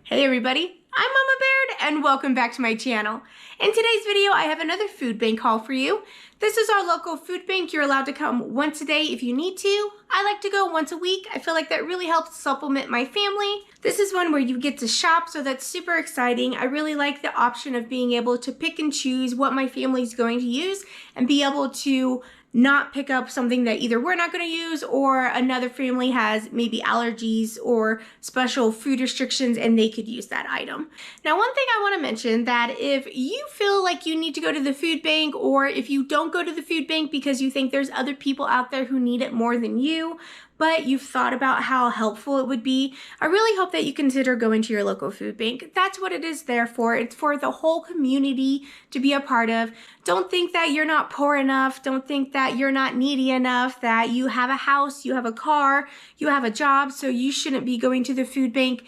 Hey everybody, I'm Mama Baird and welcome back to my channel. In today's video, I have another food bank haul for you. This is our local food bank. You're allowed to come once a day if you need to. I like to go once a week. I feel like that really helps supplement my family. This is one where you get to shop, so that's super exciting. I really like the option of being able to pick and choose what my family's going to use and be able to not pick up something that either we're not going to use or another family has maybe allergies or special food restrictions and they could use that item. Now, one thing I want to mention that if you feel like you need to go to the food bank, or if you don't go to the food bank because you think there's other people out there who need it more than you, but you've thought about how helpful it would be, I really hope that you consider going to your local food bank. That's what it is there for. It's for the whole community to be a part of. Don't think that you're not poor enough. Don't think that you're not needy enough, that you have a house, you have a car, you have a job, so you shouldn't be going to the food bank.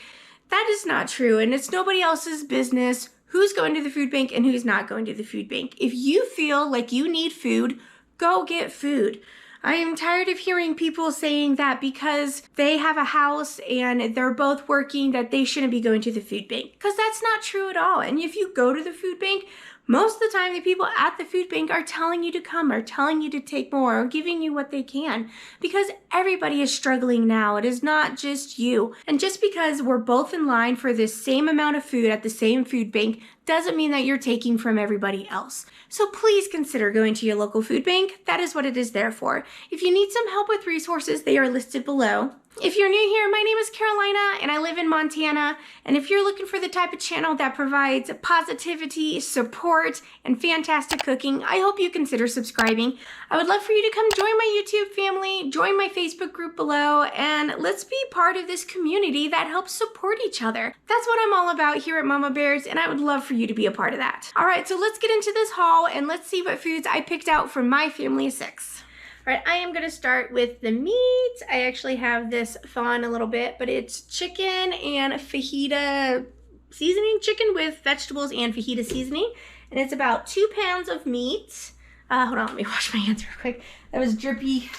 That is not true, and it's nobody else's business who's going to the food bank and who's not going to the food bank. If you feel like you need food, go get food. I am tired of hearing people saying that because they have a house and they're both working that they shouldn't be going to the food bank, because that's not true at all. And if you go to the food bank, most of the time the people at the food bank are telling you to come, are telling you to take more, or giving you what they can, because everybody is struggling now. It is not just you. And just because we're both in line for the same amount of food at the same food bank doesn't mean that you're taking from everybody else. So please consider going to your local food bank. That is what it is there for. If you need some help with resources, they are listed below. If you're new here, my name is Carolina and I live in Montana. And if you're looking for the type of channel that provides positivity, support, and fantastic cooking, I hope you consider subscribing. I would love for you to come join my YouTube family, join my Facebook group below, and let's be part of this community that helps support each other. That's what I'm all about here at Mama Beards, and I would love for you to be a part of that. All right, so let's get into this haul and let's see what foods I picked out for my family of 6. All right, I am going to start with the meat. I actually have this thawing a little bit, but it's chicken and fajita seasoning, chicken with vegetables and fajita seasoning. And it's about 2 pounds of meat. Hold on, let me wash my hands real quick. That was drippage.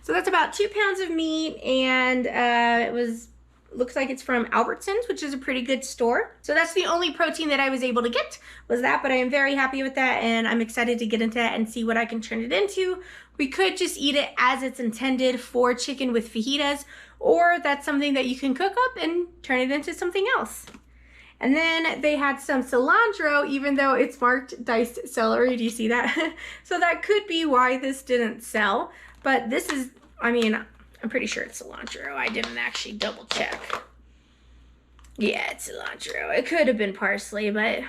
So that's about 2 pounds of meat, and looks like it's from Albertsons, which is a pretty good store. So that's the only protein that I was able to get, was that, but I am very happy with that, and I'm excited to get into that and see what I can turn it into. We could just eat it as it's intended for chicken with fajitas, or that's something that you can cook up and turn it into something else. And then they had some cilantro, even though it's marked diced celery. Do you see that? So that could be why this didn't sell, but this is, I'm pretty sure it's cilantro. I didn't actually double check. Yeah, it's cilantro. It could have been parsley, but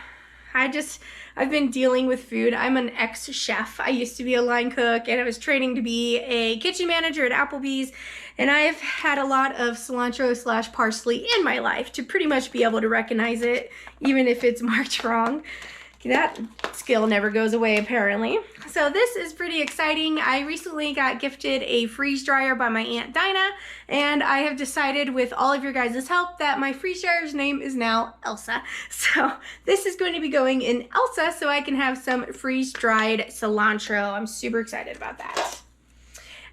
I've been dealing with food. I'm an ex-chef. I used to be a line cook, and I was training to be a kitchen manager at Applebee's, and I've had a lot of cilantro / parsley in my life to pretty much be able to recognize it, even if it's marked wrong. That skill never goes away, apparently. So this is pretty exciting. I recently got gifted a freeze dryer by my Aunt Dinah, and I have decided, with all of your guys' help, that my freeze dryer's name is now Elsa. So this is going to be going in Elsa, so I can have some freeze-dried cilantro. I'm super excited about that.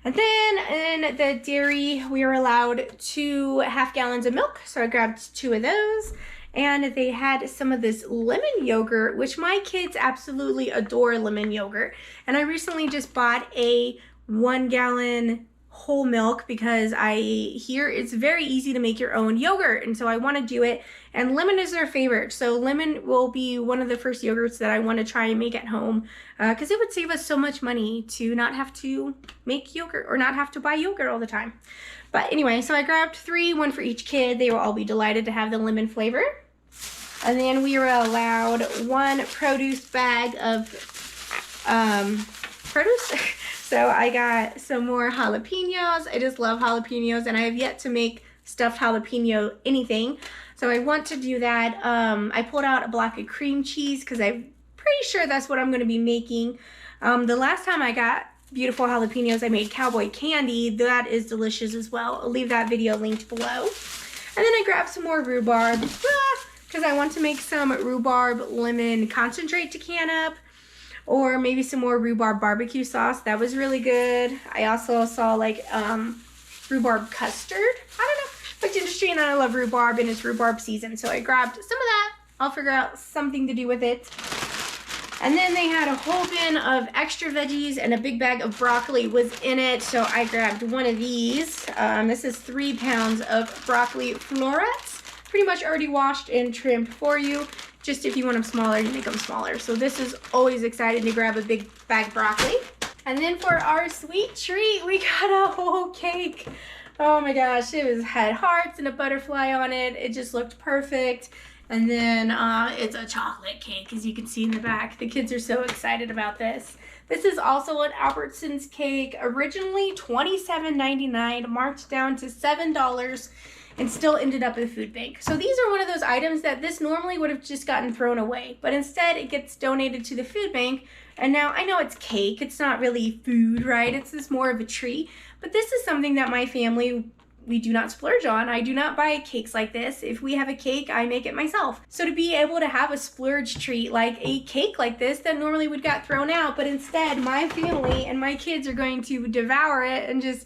And then in the dairy, we are allowed 2 half gallons of milk, so I grabbed 2 of those. And they had some of this lemon yogurt, which my kids absolutely adore lemon yogurt. And I recently just bought a 1 gallon whole milk because I hear it's very easy to make your own yogurt. And so I want to do it. And lemon is their favorite. So lemon will be one of the first yogurts that I want to try and make at home, because it would save us so much money to not have to make yogurt or not have to buy yogurt all the time. But anyway, so I grabbed 3, 1 for each kid. They will all be delighted to have the lemon flavor. And then we were allowed 1 produce bag of produce. So I got some more jalapenos. I just love jalapenos, and I have yet to make stuffed jalapeno anything. So I want to do that. I pulled out a block of cream cheese because I'm pretty sure that's what I'm going to be making. The last time I got beautiful jalapenos, I made cowboy candy. That is delicious as well. I'll leave that video linked below. And then I grabbed some more rhubarb because I want to make some rhubarb lemon concentrate to can up, or maybe some more rhubarb barbecue sauce. That was really good. I also saw like rhubarb custard. I don't know. But liked industry and I love rhubarb and it's rhubarb season. So I grabbed some of that. I'll figure out something to do with it. And then they had a whole bin of extra veggies and a big bag of broccoli was in it. So I grabbed one of these. This is 3 pounds of broccoli florets. Pretty much already washed and trimmed for you. Just if you want them smaller, you make them smaller. So this is always exciting to grab a big bag of broccoli. And then for our sweet treat, we got a whole cake. Oh my gosh, had hearts and a butterfly on it. It just looked perfect. And then it's a chocolate cake, as you can see in the back. The kids are so excited about this. This is also an Albertsons cake. Originally $27.99, marked down to $7, and still ended up at the food bank. So these are one of those items that this normally would have just gotten thrown away, but instead it gets donated to the food bank. And now I know it's cake, it's not really food, right? It's just more of a treat. But this is something that my family, we do not splurge on. I do not buy cakes like this. If we have a cake, I make it myself. So to be able to have a splurge treat like a cake like this that normally would get thrown out, but instead my family and my kids are going to devour it and just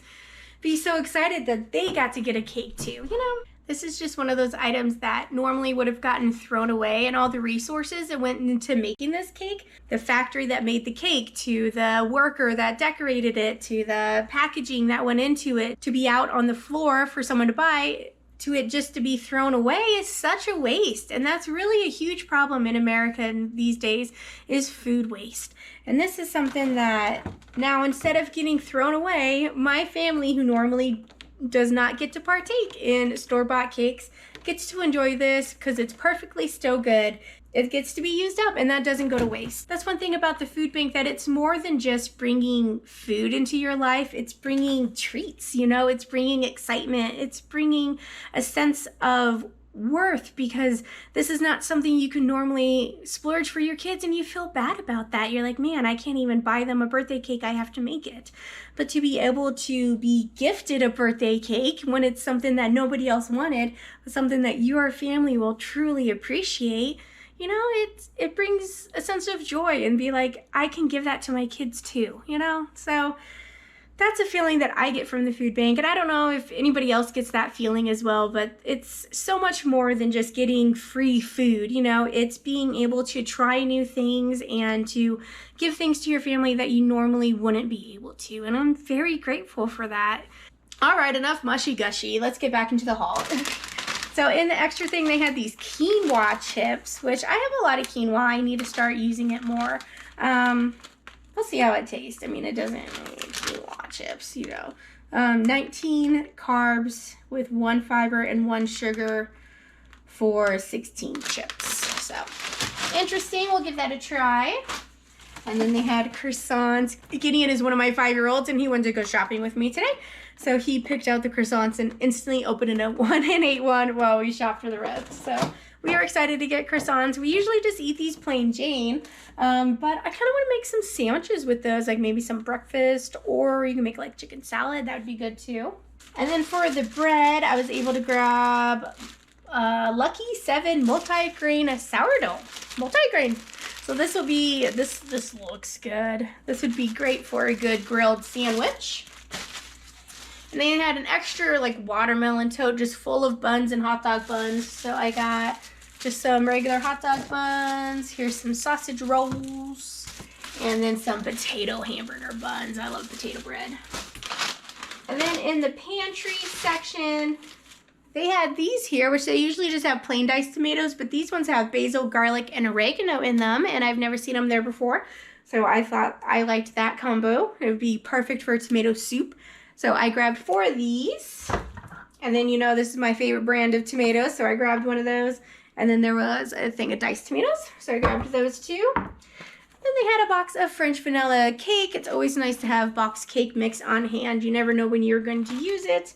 be so excited that they got to get a cake too, you know? This is just one of those items that normally would have gotten thrown away, and all the resources that went into making this cake, the factory that made the cake, to the worker that decorated it, to the packaging that went into it, to be out on the floor for someone to buy, to it just to be thrown away is such a waste. And that's really a huge problem in America these days, is food waste. And this is something that now, instead of getting thrown away, my family, who normally does not get to partake in store-bought cakes, gets to enjoy this because it's perfectly still good. It gets to be used up, and that doesn't go to waste. That's one thing about the food bank, that it's more than just bringing food into your life. It's bringing treats, you know, it's bringing excitement. It's bringing a sense of worth, because this is not something you can normally splurge for your kids, and you feel bad about that. You're like, man, I can't even buy them a birthday cake, I have to make it. But to be able to be gifted a birthday cake when it's something that nobody else wanted, something that your family will truly appreciate, you know, it brings a sense of joy, and be like, I can give that to my kids too, you know? So that's a feeling that I get from the food bank, and I don't know if anybody else gets that feeling as well, but it's so much more than just getting free food, you know? It's being able to try new things and to give things to your family that you normally wouldn't be able to, and I'm very grateful for that. All right, enough mushy-gushy. Let's get back into the haul. So in the extra thing, they had these quinoa chips, which I have a lot of quinoa. I need to start using it more. We'll see how it tastes. I mean, it doesn't make quinoa chips, you know. 19 carbs with 1 fiber and 1 sugar for 16 chips. So, interesting. We'll give that a try. And then they had croissants. Gideon is one of my 5-year-olds, and he wanted to go shopping with me today. So he picked out the croissants and instantly opened one and ate one while we shopped for the rest. So we are excited to get croissants. We usually just eat these plain Jane, but I kind of want to make some sandwiches with those, like maybe some breakfast, or you can make like chicken salad. That would be good too. And then for the bread, I was able to grab Lucky 7 multi-grain sourdough. Multi-grain. So this will be, this looks good. This would be great for a good grilled sandwich. And they had an extra like watermelon tote just full of buns and hot dog buns. So I got just some regular hot dog buns. Here's some sausage rolls. And then some potato hamburger buns. I love potato bread. And then in the pantry section, they had these here, which they usually just have plain diced tomatoes, but these ones have basil, garlic, and oregano in them, and I've never seen them there before. So I thought I liked that combo. It would be perfect for a tomato soup. So I grabbed 4 of these, and then you know this is my favorite brand of tomatoes, so I grabbed one of those. And then there was a thing of diced tomatoes, so I grabbed those too. Then they had a box of French vanilla cake. It's always nice to have boxed cake mix on hand. You never know when you're going to use it.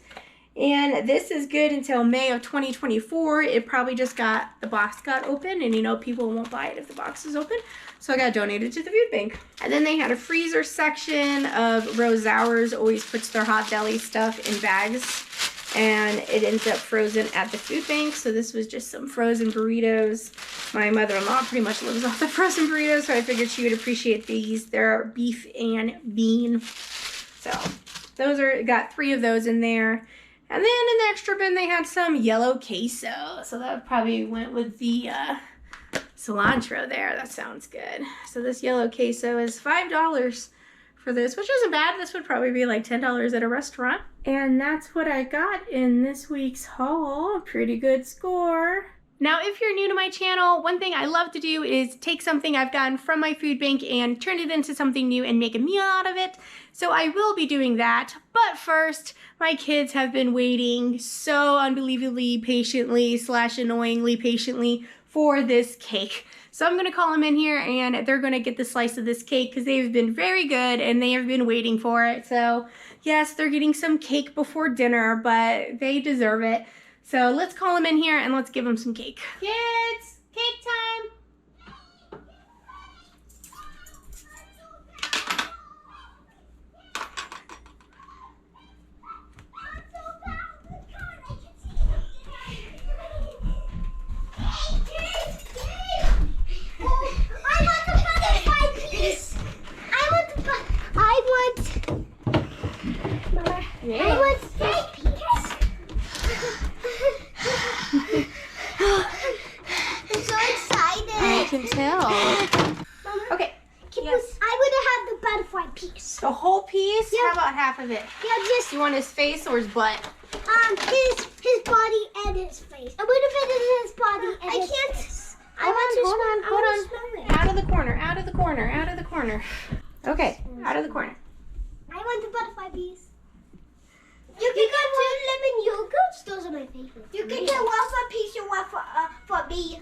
And this is good until May of 2024. It probably just the box got open, and you know people won't buy it if the box is open. So I got donated to the food bank. And then they had a freezer section of Rose Hours. Always puts their hot deli stuff in bags, and it ends up frozen at the food bank. So this was just some frozen burritos. My mother-in-law pretty much lives off the frozen burritos, so I figured she would appreciate these. They're beef and bean. So those got 3 of those in there. And then in the extra bin, they had some yellow queso. So that probably went with the cilantro there. That sounds good. So this yellow queso is $5 for this, which isn't bad. This would probably be like $10 at a restaurant. And that's what I got in this week's haul. Pretty good score. Now, if you're new to my channel, one thing I love to do is take something I've gotten from my food bank and turn it into something new and make a meal out of it. So I will be doing that. But first, my kids have been waiting so unbelievably patiently / annoyingly patiently for this cake. So I'm gonna call them in here and they're gonna get the slice of this cake because they've been very good and they have been waiting for it. So yes, they're getting some cake before dinner, but they deserve it. So let's call them in here and let's give them some cake. Kids, cake time. Okay. Yes. I would have had the butterfly piece. The whole piece? Yep. How about half of it? Yeah, just You want his face or his butt? his body and his face. A little bit of his body and his face. Hold on. Out of the corner, out of the corner, out of the corner. Okay, out of the corner. I want the butterfly piece. You can get two lemon yogurts. Those are my favorite. You can get one for a piece and one for me.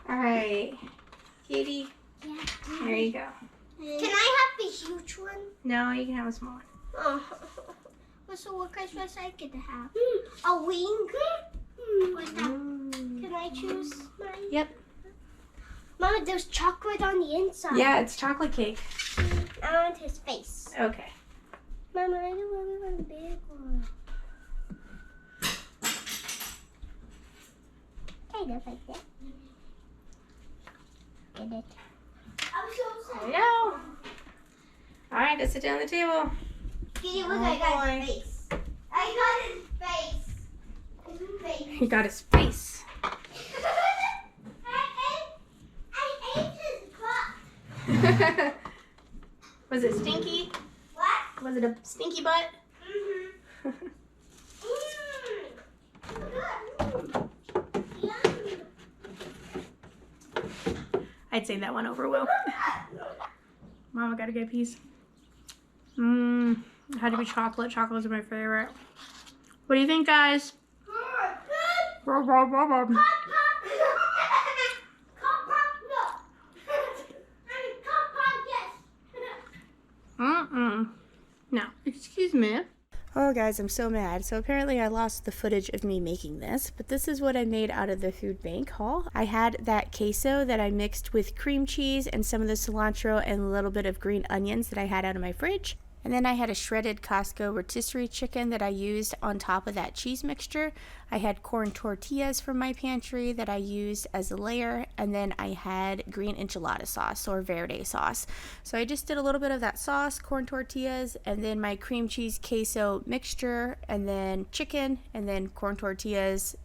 All right. Kitty, Yeah. there you go. Can I have the huge one? No, you can have a small one. Oh. So what kind of I get to have? A wing? What's that? Can I choose mine? Yep. Mama, there's chocolate on the inside. Yeah, it's chocolate cake. I want his face. Okay. Mama, I don't really want a big one. Kind of like that. Get it. I'm so There you go. All right, let's sit down at the table. Kitty, look, I got his face. I got his face. His face. He got his face. I ate his butt. Was it stinky? What? Was it a stinky butt? I'd say that one over, Will. Mama got a good piece. It had to be chocolate. Chocolates are my favorite. What do you think, guys? No, excuse me. Oh guys, I'm so mad. So apparently I lost the footage of me making this, but this is what I made out of the food bank haul. I had that queso that I mixed with cream cheese and some of the cilantro and a little bit of green onions that I had out of my fridge. And then I had a shredded Costco rotisserie chicken that I used on top of that cheese mixture. I had corn tortillas from my pantry that I used as a layer. And then I had green enchilada sauce or verde sauce. So I just did a little bit of that sauce, corn tortillas, and then my cream cheese queso mixture, and then chicken, and then corn tortillas,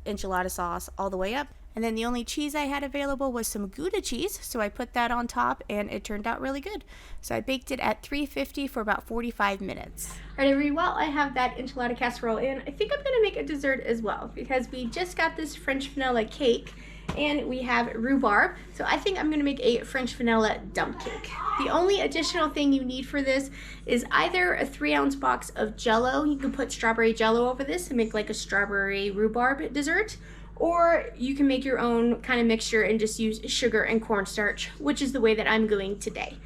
enchilada sauce all the way up. And then the only cheese I had available was some Gouda cheese, so I put that on top and it turned out really good. So I baked it at 350 for about 45 minutes. All right, everybody, well, I have that enchilada casserole and I think I'm gonna make a dessert as well because we just got this French vanilla cake and we have rhubarb. So I think I'm gonna make a French vanilla dump cake. The only additional thing you need for this is either a 3-ounce box of Jell-O. You can put strawberry Jell-O over this and make like a strawberry rhubarb dessert. Or you can make your own kind of mixture and just use sugar and cornstarch, which is the way that I'm going today.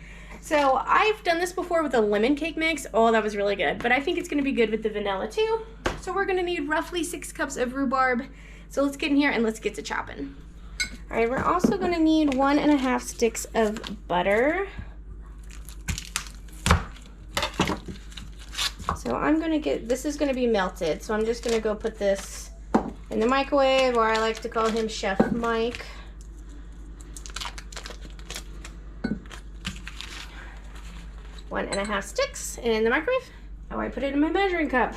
So I've done this before with a lemon cake mix. Oh, that was really good. But I think it's going to be good with the vanilla too. So we're going to need roughly 6 cups of rhubarb. So let's get in here and let's get to chopping. All right, we're also going to need 1.5 sticks of butter. So I'm going to get, this is going to be melted. So I'm just going to go put this in the microwave, or I like to call him Chef Mike. One and a half sticks in the microwave. Oh, I put it in my measuring cup.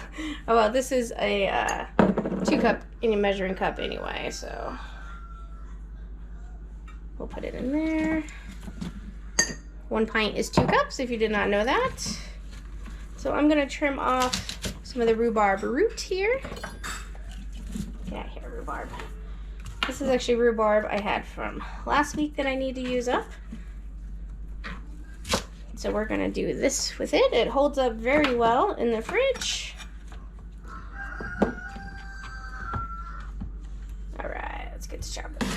Oh, well, this is a 2 cup in a measuring cup anyway, so we'll put it in there. 1 pint is 2 cups, if you did not know that. So I'm gonna trim off some of the rhubarb root here. Get out here, rhubarb. This is actually rhubarb I had from last week that I need to use up. So we're gonna do this with it. It holds up very well in the fridge. All right, let's get to chopping.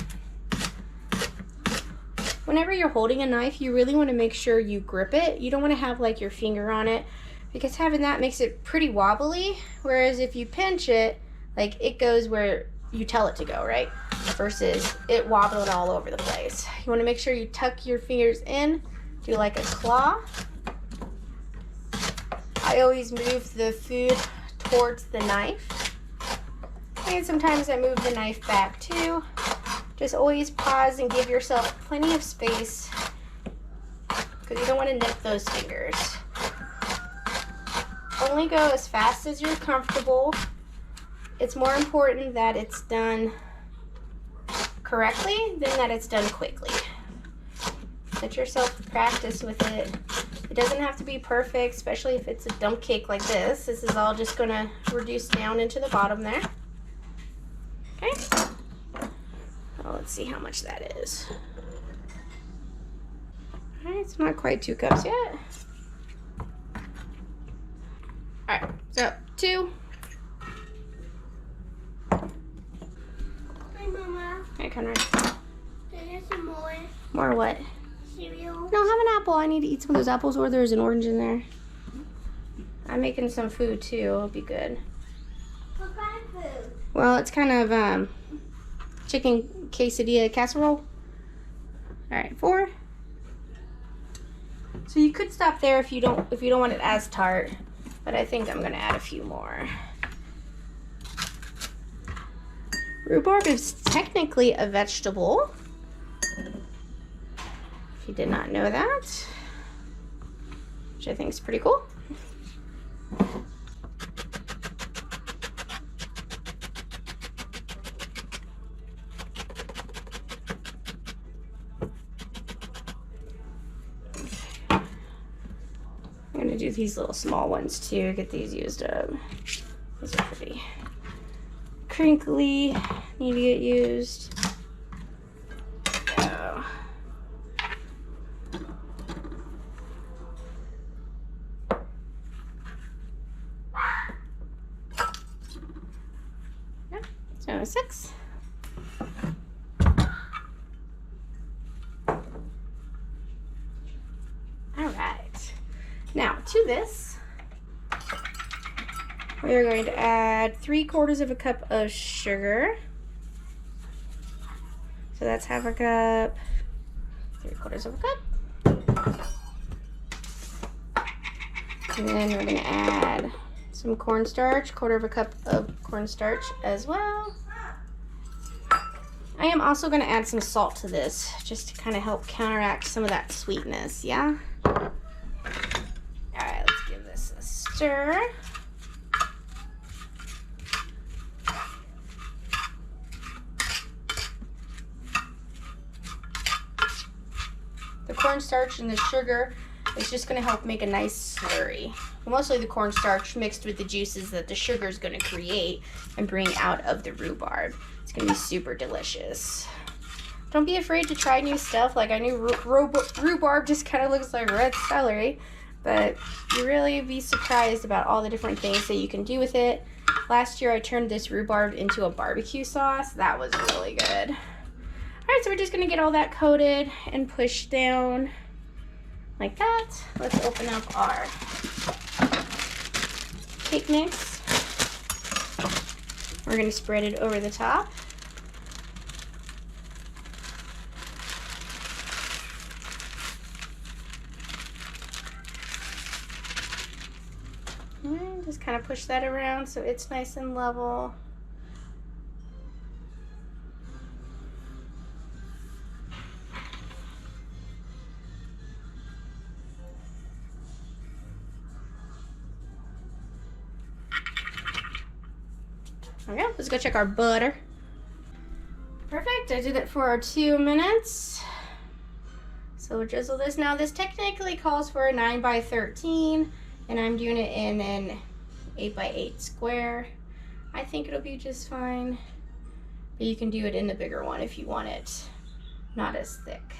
Whenever you're holding a knife, you really want to make sure you grip it. You don't want to have like your finger on it, because having that makes it pretty wobbly. Whereas if you pinch it, like it goes where you tell it to go, right? Versus it wobbling all over the place. You want to make sure you tuck your fingers in. Do like a claw. I always move the food towards the knife. And sometimes I move the knife back too. Just always pause and give yourself plenty of space, because you don't want to nip those fingers. Only go as fast as you're comfortable. It's more important that it's done correctly than that it's done quickly. Let yourself practice with it. It doesn't have to be perfect, especially if it's a dump cake like this. This is all just gonna reduce down into the bottom there. Okay. Oh, let's see how much that is. All right, it's not quite 2 cups yet. All right, so 2. Hi, Mama. Okay, Conrad. There's some more More what? cereal. No, have an apple. I need to eat some of those apples, or there's an orange in there. I'm making some food too. It'll be good. What kind of food? Well, it's kind of chicken quesadilla casserole. All right, 4. So you could stop there if you don't want it as tart, but I think I'm gonna add a few more. Rhubarb is technically a vegetable, if you did not know that, which I think is pretty cool. I'm gonna do these little small ones too, get these used up. These are pretty crinkly, need to get used. So. Yep. So 6. All right. Now to this, we are going to add 3/4 of a cup of sugar. So that's half a cup, 3/4 of a cup. And then we're gonna add some cornstarch, 1/4 of a cup of cornstarch as well. I am also gonna add some salt to this, just to kind of help counteract some of that sweetness, yeah? All right, let's give this a stir. The cornstarch and the sugar is just going to help make a nice slurry. Mostly the cornstarch mixed with the juices that the sugar is going to create and bring out of the rhubarb. It's going to be super delicious. Don't be afraid to try new stuff. Like, I knew rhubarb just kind of looks like red celery, but you really be surprised about all the different things that you can do with it. Last year I turned this rhubarb into a barbecue sauce. That was really good. All right, so we're just gonna get all that coated and pushed down like that. Let's open up our cake mix. We're gonna spread it over the top. And just kind of push that around so it's nice and level. Okay, let's go check our butter. Perfect, I did it for our 2 minutes. So we'll drizzle this. Now this technically calls for a 9 by 13, and I'm doing it in an 8 by 8 square. I think it'll be just fine, but you can do it in the bigger one if you want it not as thick.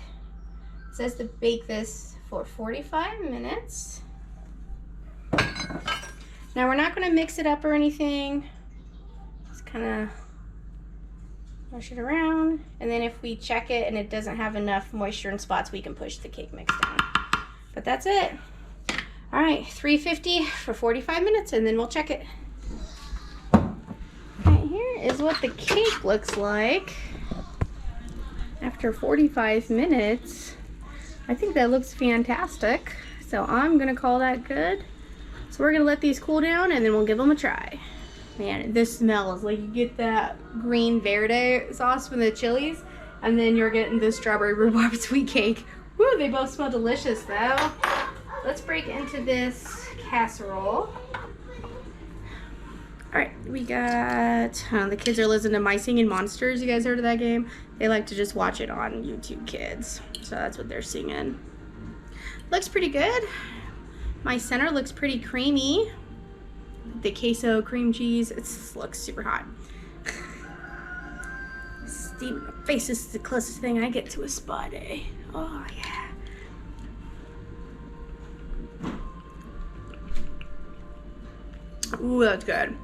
It says to bake this for 45 minutes. Now we're not gonna mix it up or anything. Just kind of push it around, and then if we check it and it doesn't have enough moisture and spots, we can push the cake mix down. But that's it. All right, 350 for 45 minutes, and then we'll check it. Right here is what the cake looks like after 45 minutes. I think that looks fantastic. So I'm gonna call that good. So we're gonna let these cool down, and then we'll give them a try. Man, this smells like you get that green verde sauce from the chilies, and then you're getting the strawberry rhubarb sweet cake. Woo, they both smell delicious though. Let's break into this casserole. All right, we got, the kids are listening to My Singing Monsters. You guys heard of that game? They like to just watch it on YouTube Kids. So that's what they're singing. Looks pretty good. My center looks pretty creamy. The queso cream cheese, it looks super hot. Steam face is the closest thing I get to a spa day. Oh yeah. Ooh, that's good.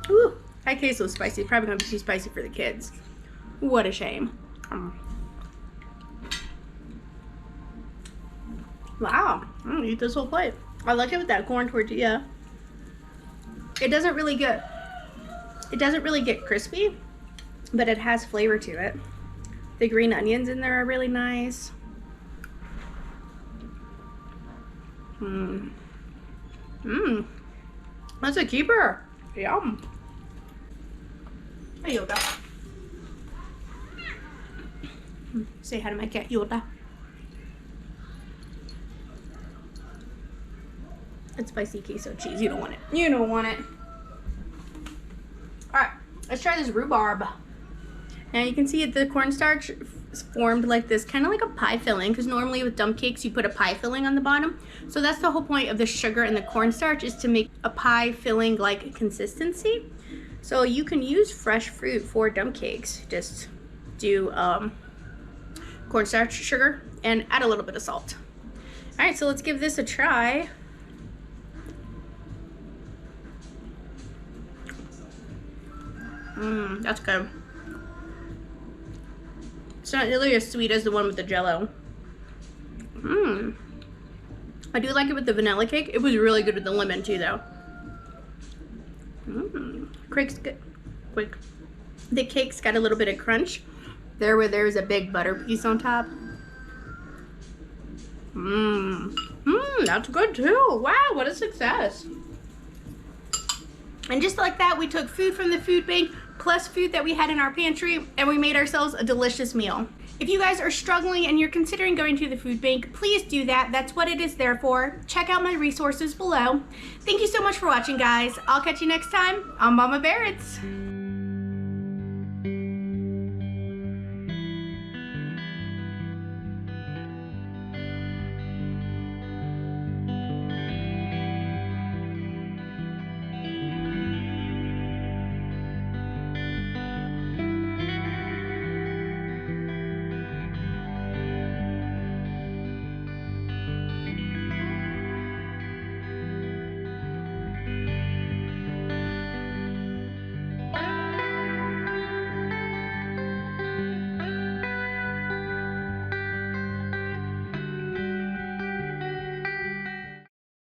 Ooh, that queso is spicy. Probably gonna be too spicy for the kids. What a shame. Wow, I'm gonna eat this whole plate. I like it with that corn tortilla. It doesn't really get crispy, but it has flavor to it. The green onions in there are really nice. That's a keeper. Yum. Hey, Yoda. Say hi to my cat, Yoda. It's spicy queso cheese. You don't want it. You don't want it. All right, let's try this rhubarb. Now you can see the cornstarch is formed like this, kind of like a pie filling, because normally with dump cakes you put a pie filling on the bottom. So that's the whole point of the sugar and the cornstarch, is to make a pie filling like consistency. So you can use fresh fruit for dump cakes. Just do cornstarch, sugar, and add a little bit of salt. All right, so let's give this a try. That's good. It's not nearly as sweet as the one with the Jell-O. I do like it with the vanilla cake. It was really good with the lemon too, though. Crake's good. Quick. The cake's got a little bit of crunch there, where there's a big butter piece on top. That's good too. Wow, what a success. And just like that, we took food from the food bank plus food that we had in our pantry, and we made ourselves a delicious meal. If you guys are struggling and you're considering going to the food bank, please do that. That's what it is there for. Check out my resources below. Thank you so much for watching, guys. I'll catch you next time on Mama Baird's.